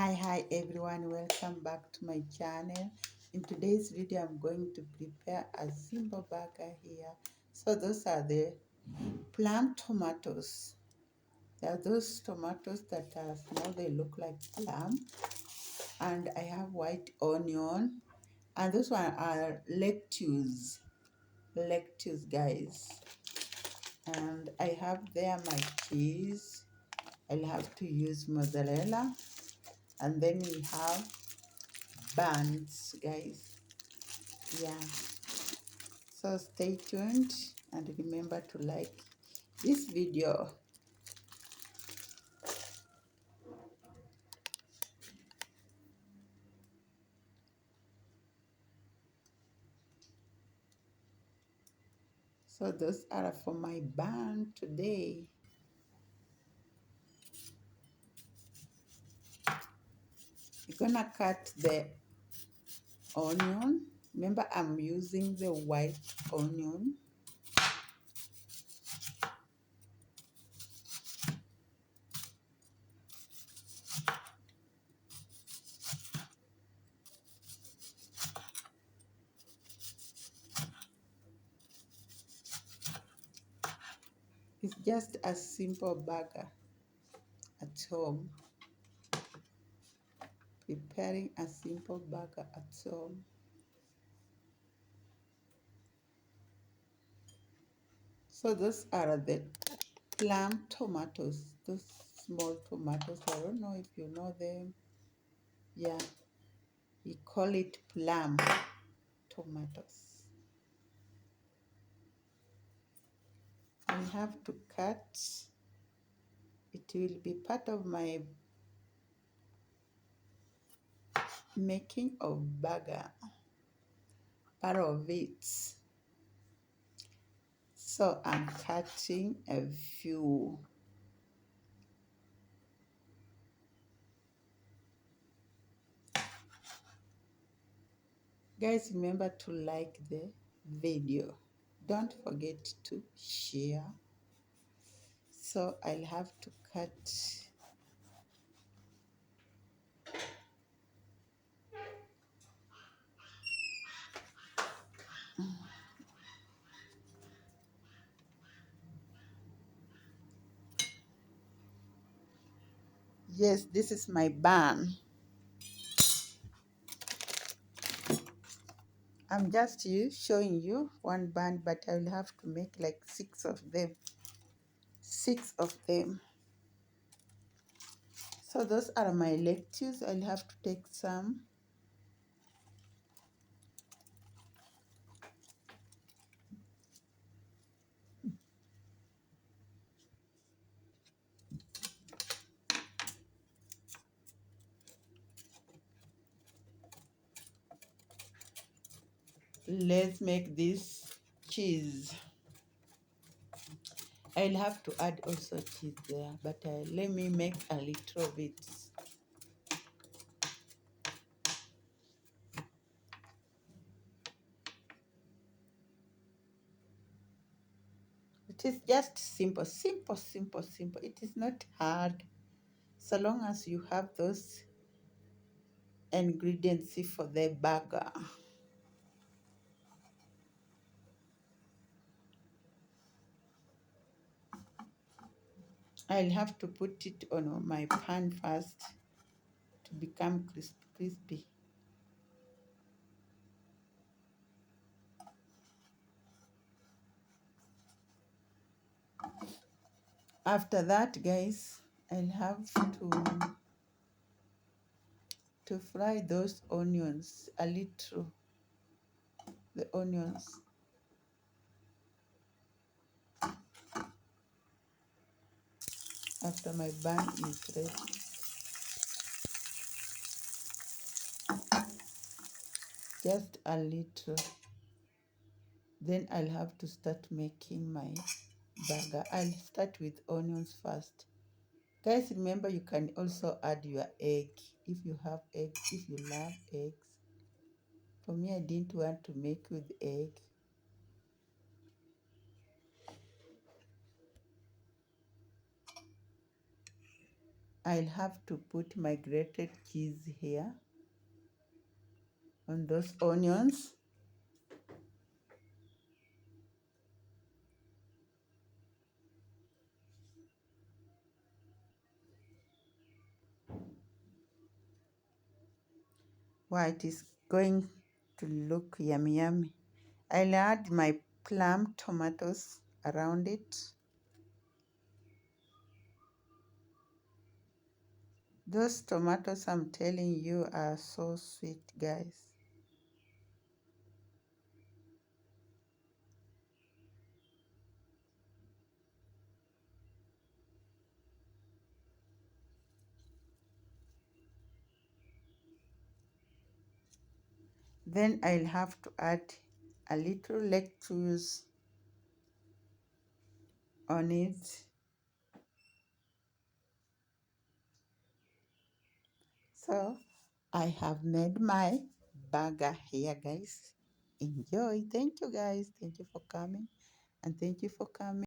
Hi everyone, welcome back to my channel. In today's video I'm going to prepare a simple burger here. So those are the plum tomatoes. They are those tomatoes that are small, they look like plum. And I have white onion, and those one are lettuce guys. And I have there my cheese. I'll have to use mozzarella, and then we have buns guys. Yeah, so stay tuned and remember to like this video. So those are for my bun today. You're gonna cut the onion. Remember, I'm using the white onion. It's just a simple burger at home. Preparing a simple burger at home. So those are the plum tomatoes. Those small tomatoes. I don't know if you know them. Yeah, we call it plum tomatoes. I have to cut. It will be part of my making of burger, part of it. So I'm cutting a few. Guys, remember to like the video. Don't forget to share. So I'll have to cut. Yes, this is my bun. I'm just showing you one bun, but I will have to make like 6 of them. 6 of them. So those are my lettuce. I'll have to take some. Let's make this cheese. I'll have to add also cheese there, but let me make a little bit. It is just simple. It is not hard, so long as you have those ingredients for the burger. I'll have to put it on my pan first to become crispy. After that, guys, I'll have to fry those onions a little. The onions. After my bun is ready. Just a little. Then I'll have to start making my burger. I'll start with onions first. Guys, remember you can also add your egg if you have eggs, if you love eggs. For me, I didn't want to make with egg. I'll have to put my grated cheese here on those onions. Wow, it is going to look yummy yummy. I'll add my plum tomatoes around it. Those tomatoes, I'm telling you, are so sweet, guys. Then I'll have to add a little lettuce on it. So I have made my burger here, guys. Enjoy. Thank you, guys. Thank you for coming. And thank you for coming.